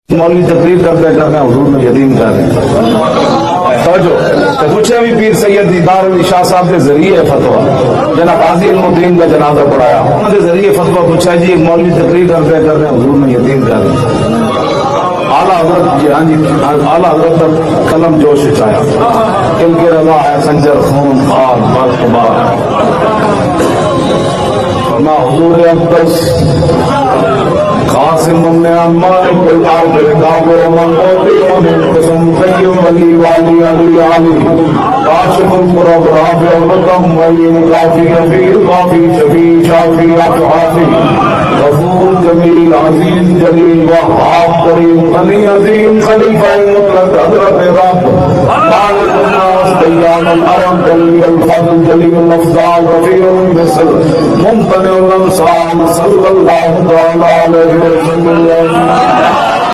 مولوی تقریر کرتے کرتے حضور میں یتیم کر رہے ہیں تو پوچھے بھی پیر سید دیدار علی شاہ صاحب کے ذریعے فتوا جناب قاضی علم الدین کا جنازہ پڑھایا انہوں کے ذریعے فتوا پوچھا جی ایک مولوی تقریر کرتے کرتے حضور میں یتیم کر رہے ہیں اعلیٰ حضرت ہاں جی اعلیٰ حضرت پر قلم جوش اٹھایا ان کے رضا ہے خنجر خون خار بار فرما حضور اقدس قاسم من عمار بالعرض الكافر من قوتي من قسم قيم ولي والي علي علي كاشف القرب رافع الرقم ولي كافي كفير كافي شفي شافي عافي غفور جميل عزيز جليل وهاب كريم غني عظيم خليفة مطلق حضرت رب مالك الناس ديان الأرم جليل الفضل جليل الأفضال رفيع المثل ممتنع الأمثال صلى الله تعالى عليه وسلم